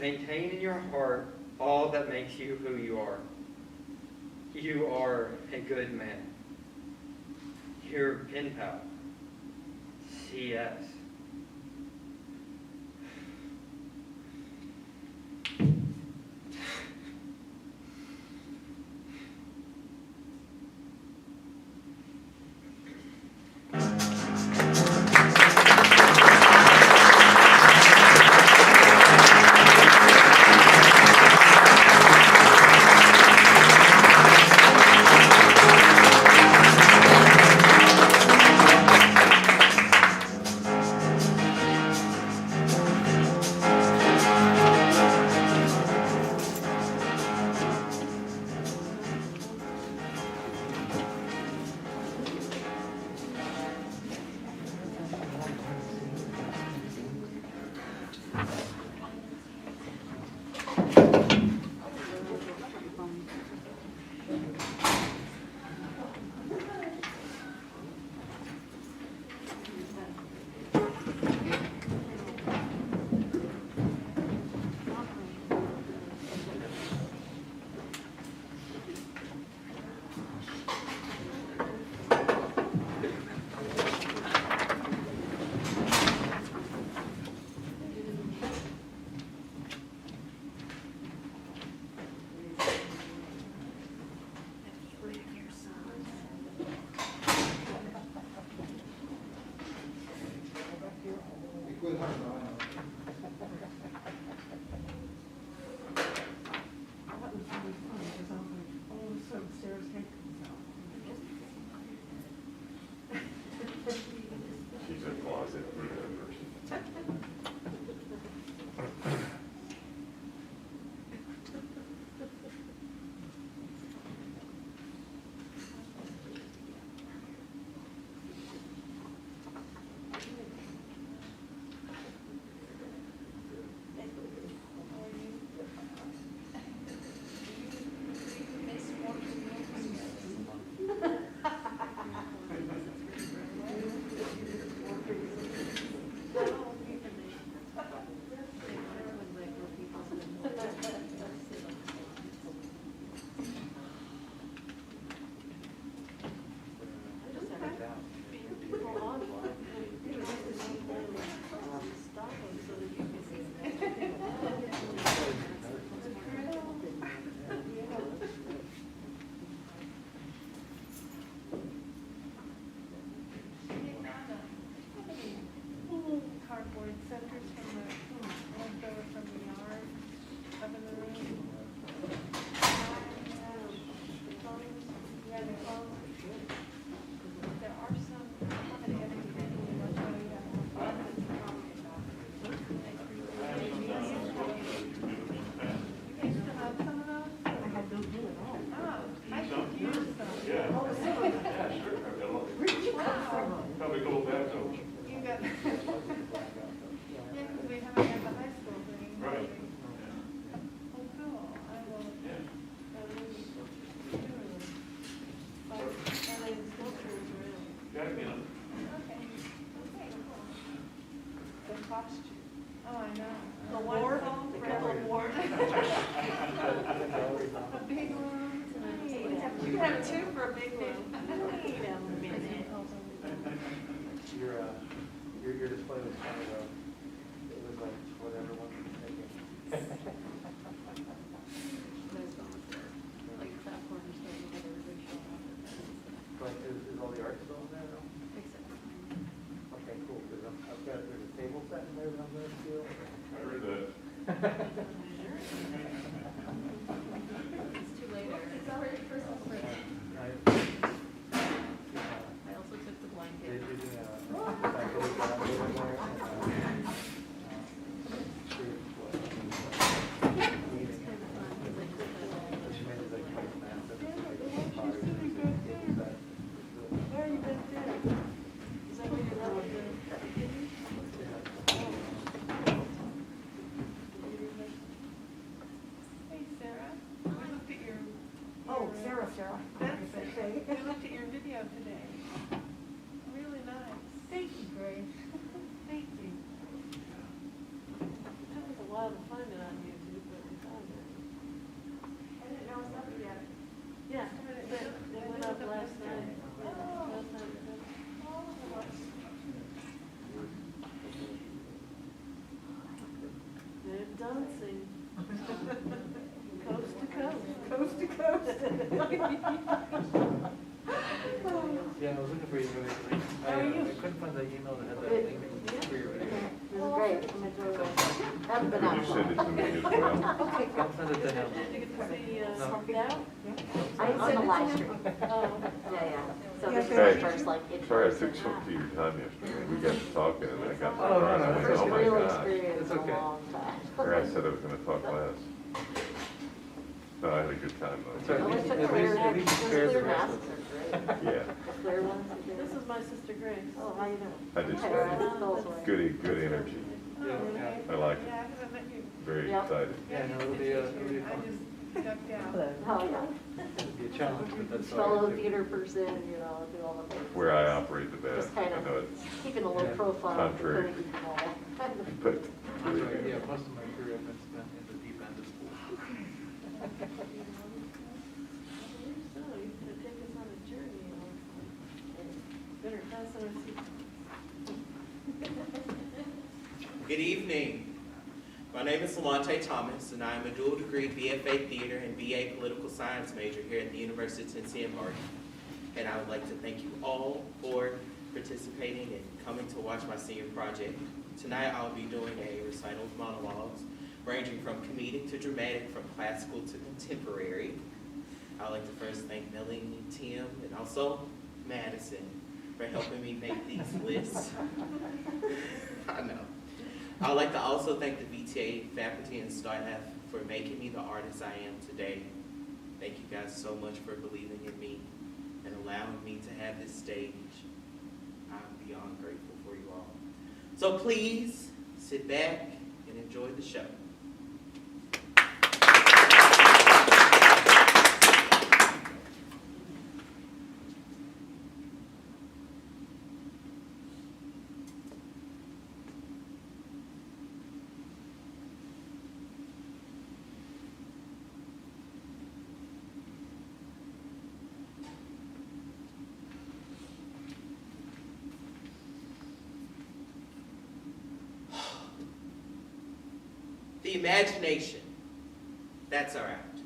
Maintain in your heart all that makes you who you are. You are a good man. Your pen pal, CS. Is all the art still in there? Okay, cool, because I've got, there's a table set in there that I'm gonna steal. It's too late. It's already Christmas break. I also took the blanket. Sarah. I looked at your video today. Really nice. Thank you, Grace. Thank you. It took us a while to find it on YouTube, but we found it. I didn't know it was up yet. Yeah, it went up last night. Last night. They're dancing. Coast to coast. Coast to coast. Yeah, I was looking for you. How are you? I couldn't find that email that had that link for your video. This is great. I'm enjoying it. Haven't been out. You send it to me as well. Okay, I'll send it to him. Did you get to see No. Scout? I on the live stream. Oh. Yeah. So this is Hey, the first like intro. sorry I took so much of your time yesterday. We got to talking and I got Oh, no, no, surprised. I went, First oh my real God. experience It's in a okay. long time. Or I said I was going to talk less. No, I had a good time That's though. right. At least the At clear, least- at least those spares clear the rest masks of are great. Yeah, The clear ones are good. This is my sister Grace. Oh, how you doing? I just Okay, all right, let's go for it. good energy. Yeah, I like Yeah, I it. haven't met you. Very Yeah. excited. yeah, no, it'll be I fun. just ducked out. Oh, yeah. It'll be a challenge, but that's all Fellow right. theater person, you know, do all the things. Where I operate the best. Just kind I know of it's, keeping a low Yeah. profile. Contrary. before we can all kind of- but That's really right, good. yeah, most of my career I've been spent in the deep end of school. So you could take us on a journey. Better fasten our seats. Good evening. My name is Lymonte Thomas, and I am a dual degree BFA Theater and BA Political Science major here at the University of Tennessee in Martin. And I would like to thank you all for participating and coming to watch my senior project. Tonight I'll be doing a recital of monologues ranging from comedic to dramatic, from classical to contemporary. I would like to first thank Melanie, Tim, and also Madison for helping me make these lists. I know. I would like to also thank the VTA faculty and staff for making me the artist I am today. Thank you guys so much for believing in me and allowing me to have this stage. I'm beyond grateful for you all. So please sit back and enjoy the show. The imagination, that's our act.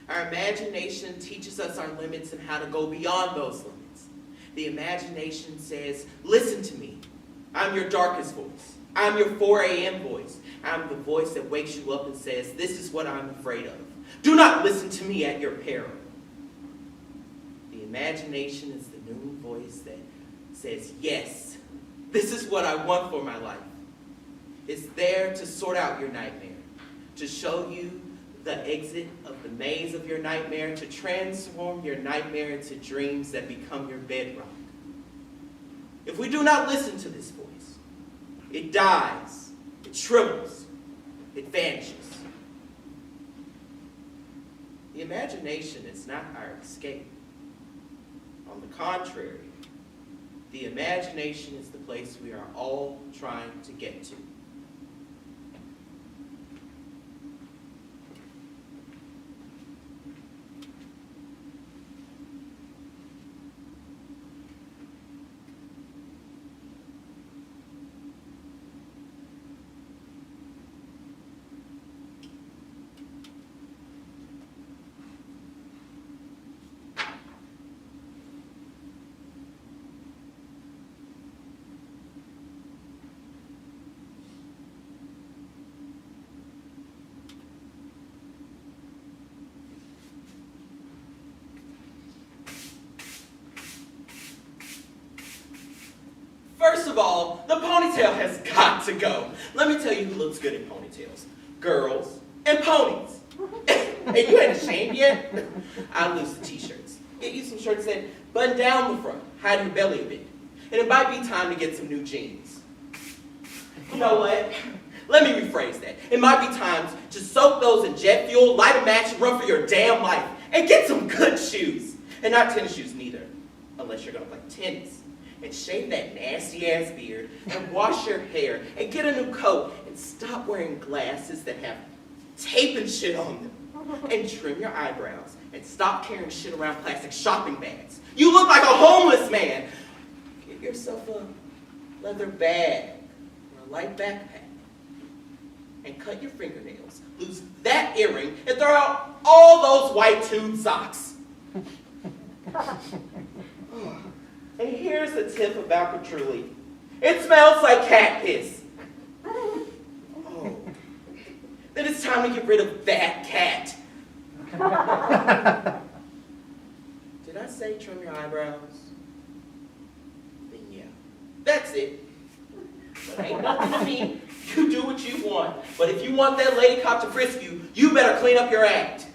Our imagination teaches us our limits and how to go beyond those limits. The imagination says, listen to me. I'm your darkest voice. I'm your 4 a.m. voice. I'm the voice that wakes you up and says, this is what I'm afraid of. Do not listen to me at your peril. The imagination is the noon voice that says, yes, this is what I want for my life. It's there to sort out your nightmare, to show you the exit of the maze of your nightmare, to transform your nightmare into dreams that become your bedrock. If we do not listen to this voice, it dies, it shrivels, it vanishes. The imagination is not our escape. On the contrary, the imagination is the place we are all trying to get to. all, the ponytail has got to go. Let me tell you who looks good in ponytails. Girls and ponies. And you ain't ashamed yet? I lose the t-shirts. Get you some shirts that button down the front, hide your belly a bit. And it might be time to get some new jeans. You know what? Let me rephrase that. It might be time to soak those in jet fuel, light a match, and run for your damn life. And get some good shoes. And not tennis shoes neither, unless you're gonna play tennis. And shave that nasty ass beard, and wash your hair, and get a new coat, and stop wearing glasses that have tape and shit on them. And trim your eyebrows, and stop carrying shit around plastic shopping bags. You look like a homeless man. Get yourself a leather bag, or a light backpack, and cut your fingernails, lose that earring, and throw out all those white tube socks. And here's a tip about patchouli. It smells like cat piss. Oh. Then it's time to get rid of that cat. Did I say trim your eyebrows? Then yeah. That's it. But ain't nothing to me. You do what you want. But if you want that lady cop to frisk you, you better clean up your act.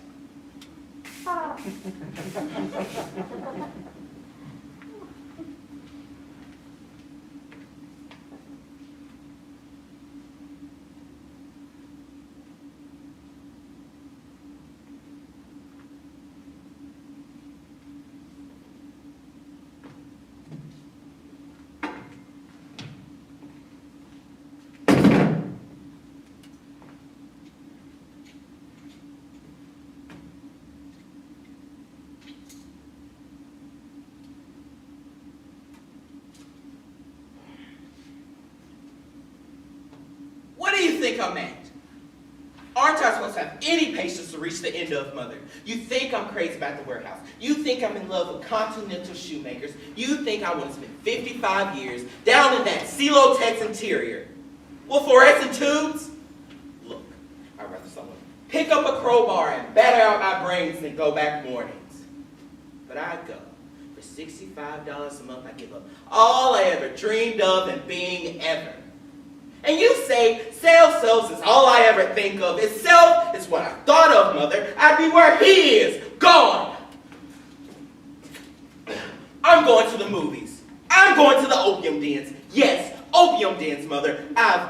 Think I'm at? Aren't I supposed to have any patience to reach the end of mother? You think I'm crazy about the warehouse. You think I'm in love with continental shoemakers. You think I want to spend 55 years down in that Celotex interior. Well, fluorescent tubes? Look, I'd rather someone pick up a crowbar and batter out my brains than go back mornings. But I'd go. For $65 a month, I give up all I ever dreamed of and being ever. And you say, self is all I ever think of. If self is what I thought of, mother, I'd be where he is, gone. I'm going to the movies. I'm going to the opium dens. Yes, opium dens, mother. I've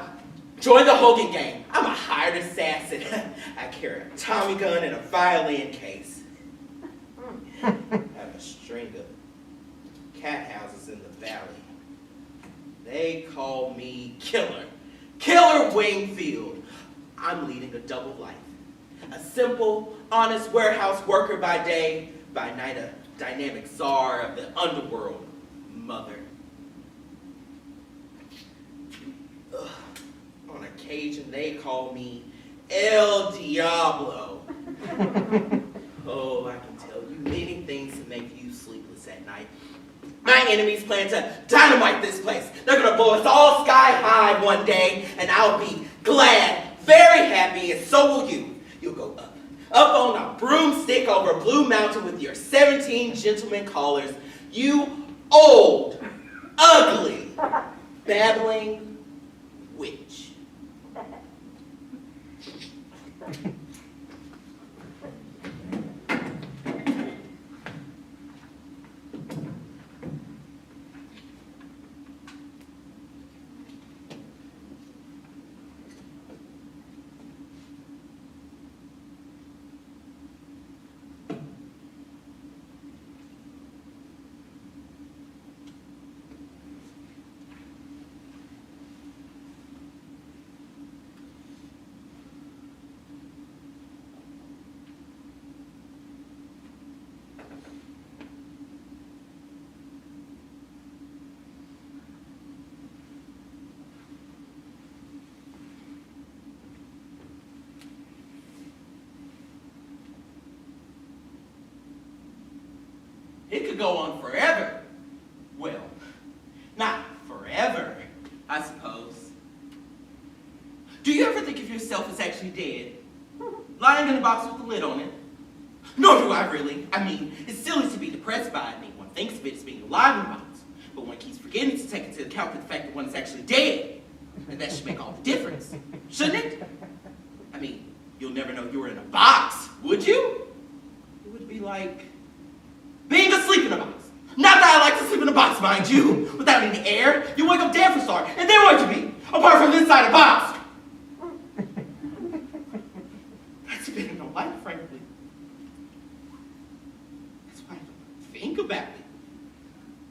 joined the Hogan gang. I'm a hired assassin. I carry a Tommy gun and a violin case. I have a string of cat houses in the valley. They call me Killer. Killer Wingfield. I'm leading a double life. A simple, honest warehouse worker by day, by night a dynamic czar of the underworld, mother. Ugh. On occasion they call me El Diablo. Oh, I can tell you many things to make you sleepless at night. My enemies plan to dynamite this place. They're going to blow us all sky high one day, and I'll be glad, very happy, and so will you. You'll go up on a broomstick over Blue Mountain with your 17 gentlemen callers. You old, ugly, babbling witch. It could go on forever. Well, not forever, I suppose. Do you ever think of yourself as actually dead? Lying in a box with a lid on it? Nor do I really. I mean, it's silly to be depressed by it. One thinks of it as being alive in a box, but one keeps forgetting beginning to take into account the fact that one is actually dead. And that should make all the difference, shouldn't it? I mean, you'll never know you were in a box, would you? It would be like being asleep in a box. Not that I like to sleep in a box, mind you. Without any air, you wake up dead for a start. And then what would you be? Apart from inside a box. That's a bit of no life, frankly. That's why I don't think about it.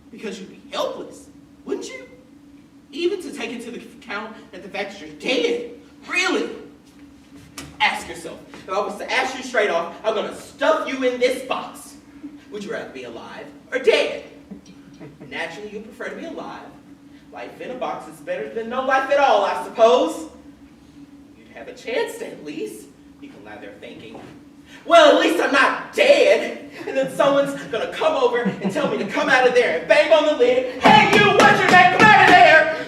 Because you'd be helpless, wouldn't you? Even to take into account that the fact that you're dead. Really? Ask yourself, if I was to ask you straight off, I'm going to stuff you in this box. Would you rather be alive or dead? Naturally, you prefer to be alive. Life in a box is better than no life at all, I suppose. You'd have a chance to, at least. You can lie there thinking, well, at least I'm not dead. And then someone's going to come over and tell me to come out of there and bang on the lid. Hey, you, what's your name? Come out of there!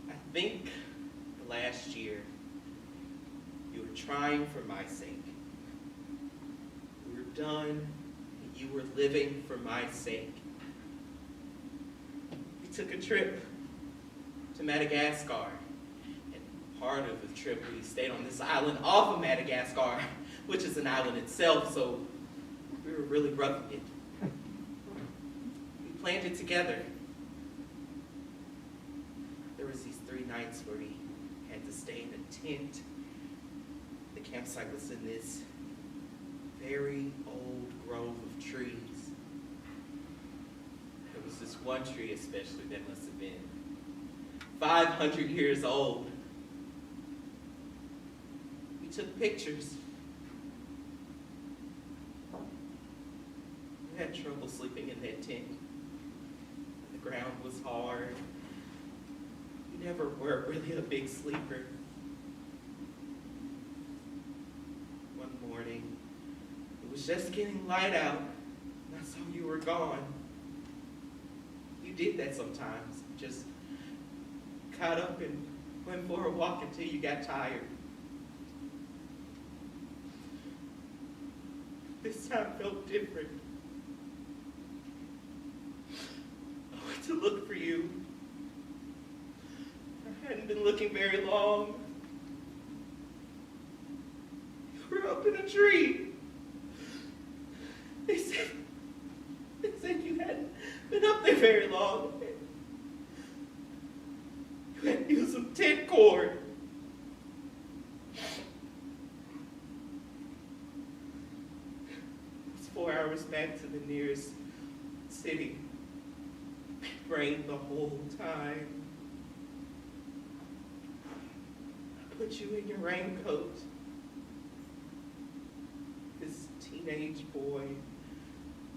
I think last year you were trying for my sake. You were done, and you were living for my sake. We took a trip to Madagascar, and part of the trip we stayed on this island off of Madagascar, which is an island itself, so we were really roughing it. We planned it together. There was these 3 nights where we had to stay in a tent. The campsite was in this very old grove of trees. There was this one tree especially that must have been 500 years old. We took pictures. We had trouble sleeping in that tent. The ground was hard. We never were really a big sleeper. One morning, it was just getting light out, and I saw you were gone. You did that sometimes. Just got up and went for a walk until you got tired. This time felt different. I went to look for you. I hadn't been looking very long. You were up in a tree. They said you hadn't been up there very long. You had used some tent cord. It's 4 hours back to the nearest city. It rained the whole time. I put you in your raincoat. This teenage boy,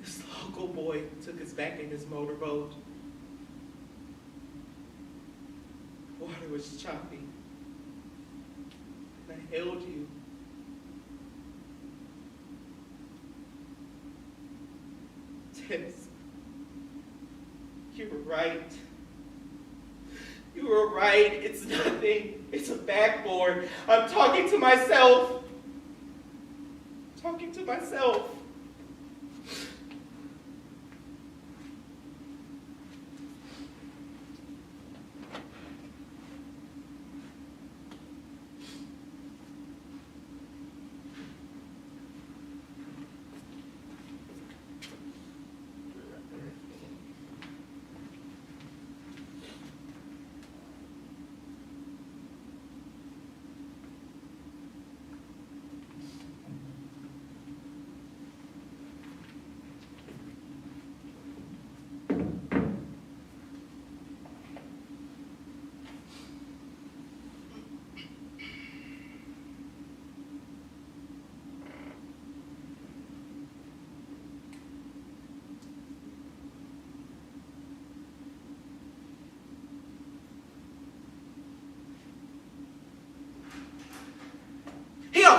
this local boy, took us back in his motorboat. The water was choppy. And I held you. Tess, you were right. You were right. It's nothing. It's a backboard. I'm talking to myself. Talking to myself.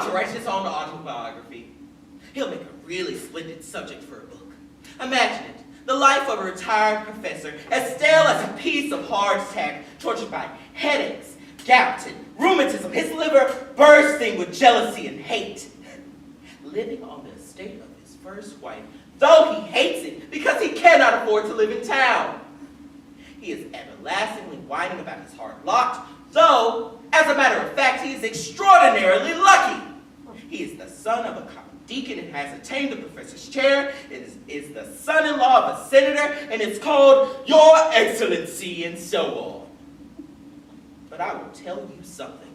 to write his own autobiography. He'll make a really splendid subject for a book. Imagine it. The life of a retired professor, as stale as a piece of hardtack, tortured by headaches, gout, and rheumatism, his liver bursting with jealousy and hate. Living on the estate of his first wife, though he hates it because he cannot afford to live in town. He is everlastingly whining about his hard lot, though, as a matter of fact, he is extraordinarily lucky. He is the son of a common deacon and has attained the professor's chair. It is the son-in-law of a senator, and it's called Your Excellency, and so on. But I will tell you something.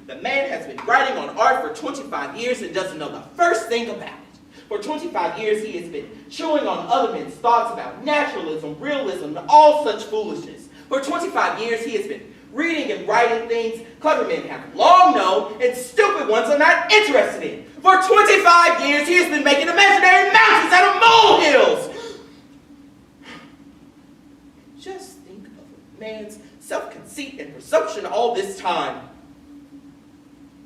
The man has been writing on art for 25 years and doesn't know the first thing about it. For 25 years, he has been chewing on other men's thoughts about naturalism, realism, and all such foolishness. For 25 years, he has been reading and writing things clever men have long known and stupid ones are not interested in. For 25 years, he has been making imaginary mountains out of molehills. Just think of a man's self-conceit and presumption all this time.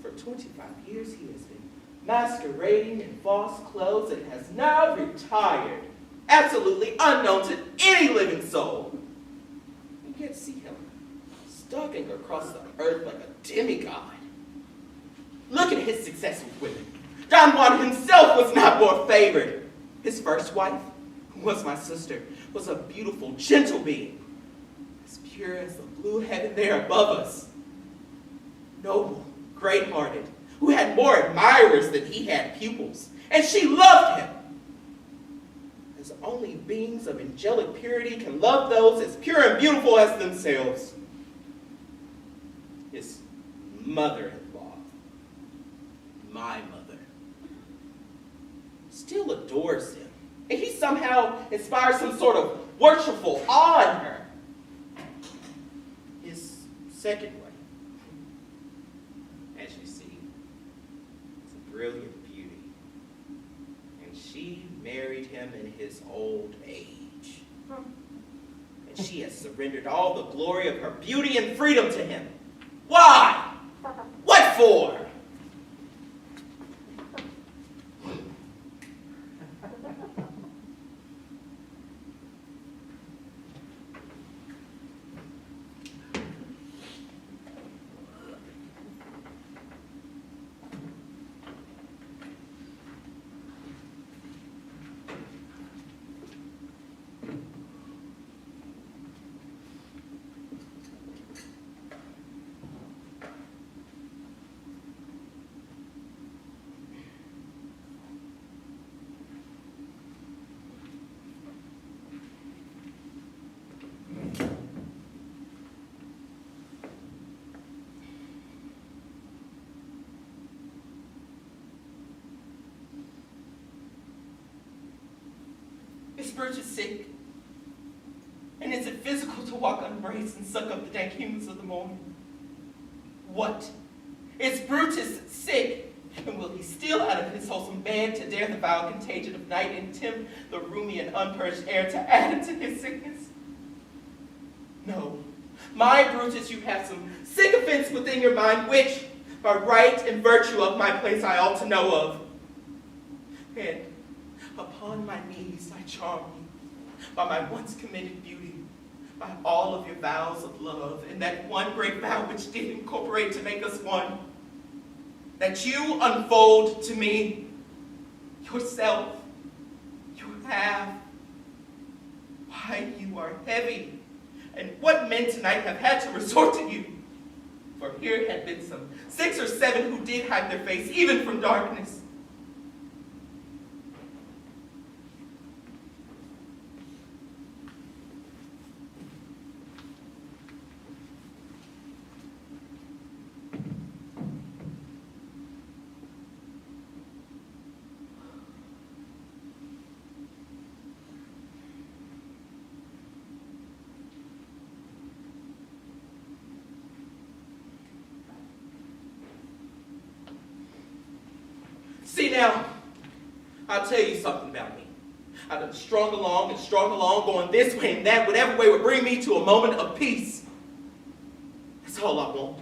For 25 years, he has been masquerading in false clothes and has now retired, absolutely unknown to any living soul. You can't see him stalking across the earth like a demigod. Look at his success with women. Don Juan himself was not more favored. His first wife, who was my sister, was a beautiful, gentle being, as pure as the blue heaven there above us. Noble, great-hearted, who had more admirers than he had pupils, and she loved him. As only beings of angelic purity can love those as pure and beautiful as themselves. His mother-in-law, my mother, still adores him, and he somehow inspires some sort of worshipful awe in her. His second wife, as you see, is a brilliant beauty, and she married him in his old age. And she has surrendered all the glory of her beauty and freedom to him. Why? What for? Is Brutus sick? And is it physical to walk unbraced and suck up the dank humans of the morning? What? Is Brutus sick? And will he steal out of his wholesome bed to dare the vile contagion of night and tempt the roomy and unpurged air to add into his sickness? No. My Brutus, you have some sycophants within your mind which, by right and virtue of my place, I ought to know of. And upon my knees I charm you, by my once committed beauty, by all of your vows of love, and that one great vow which did incorporate to make us one, that you unfold to me yourself, your half. Why, you are heavy, and what men tonight have had to resort to you? For here had been some 6 or 7 who did hide their face even from darkness. See now, I'll tell you something about me. I've been strung along, going this way and that, whatever way would bring me to a moment of peace. That's all I want.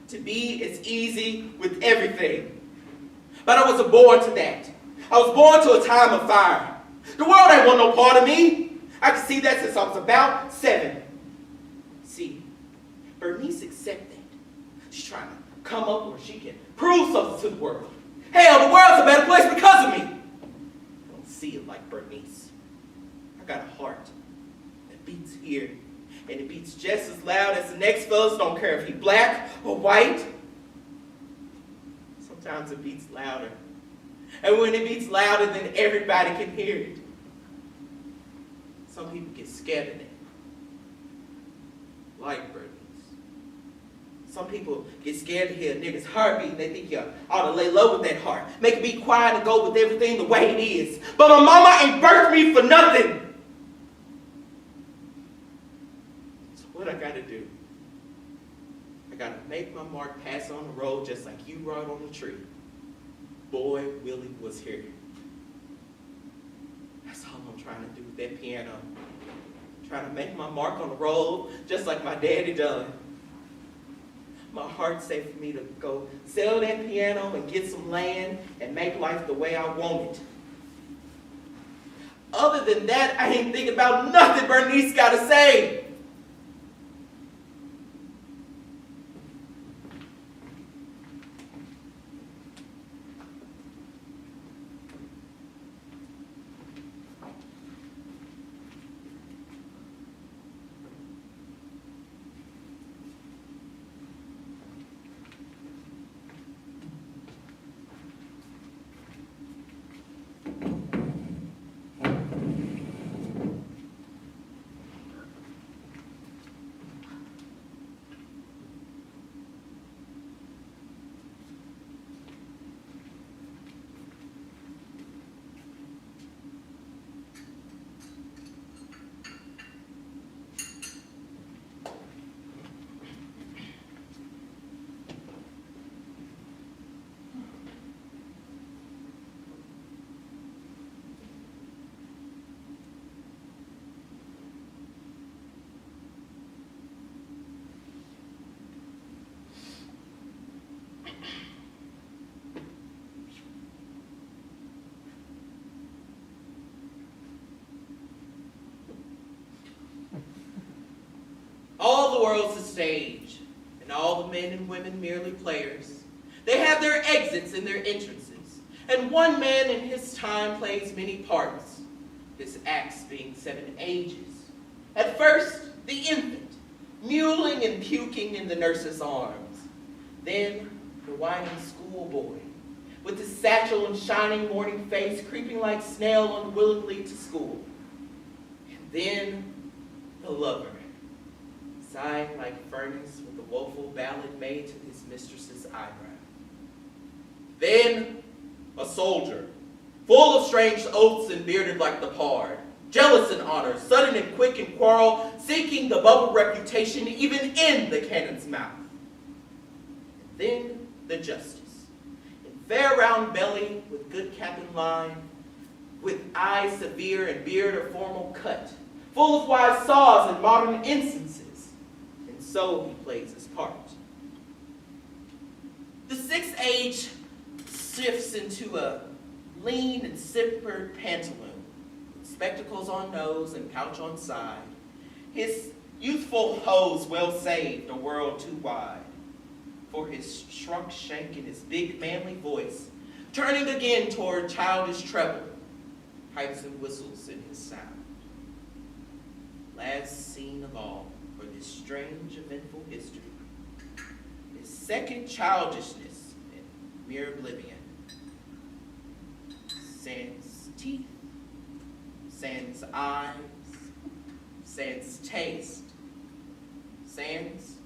To be as easy with everything. But I wasn't born to that. I was born to a time of fire. The world ain't want no part of me. I could see that since I was about 7. See, Bernice accepted that. She's trying to come up where she can prove something to the world. Hell, the world's a better place because of me. I don't see it like Bernice. I got a heart that beats here, and it beats just as loud as the next fella's. Don't care if he black or white. Sometimes it beats louder. And when it beats louder, then everybody can hear it. Some people get scared of that. Like Bernice. Some people get scared to hear a nigga's heartbeat and they think you ought to lay low with that heart. Make it be quiet and go with everything the way it is. But my mama ain't birthed me for nothing. So what I gotta do? I gotta make my mark, pass on the road just like you wrote on the tree. Boy, Willie was here. That's all I'm trying to do with that piano. Trying to make my mark on the road just like my daddy done. My heart's safe for me to go sell that piano and get some land and make life the way I want it. Other than that, I ain't thinking about nothing Bernice gotta say. All the world's a stage, and all the men and women merely players. They have their exits and their entrances, and one man in his time plays many parts, his acts being 7 ages. At first, the infant, mewling and puking in the nurse's arms. Then, the whining schoolboy, with his satchel and shining morning face creeping like snail unwillingly to school. And then, the lover, sighing like furnace with a woeful ballad made to his mistress's eyebrow. Then, a soldier, full of strange oaths and bearded like the pard, jealous in honor, sudden and quick in quarrel, seeking the bubble reputation even in the cannon's mouth. And then, the justice, in fair round belly, with good cap and line, with eyes severe and beard or formal cut, full of wise saws and modern instances. So he plays his part. The 6th age shifts into a lean and simpered pantaloon, with spectacles on nose and pouch on side. His youthful hose well saved, a world too wide, for his shrunk shank and his big manly voice, turning again toward childish treble, pipes and whistles in his sound. Last scene of all, for this strange, eventful history, is second childishness and mere oblivion. Sans teeth, sans eyes, sans taste, sans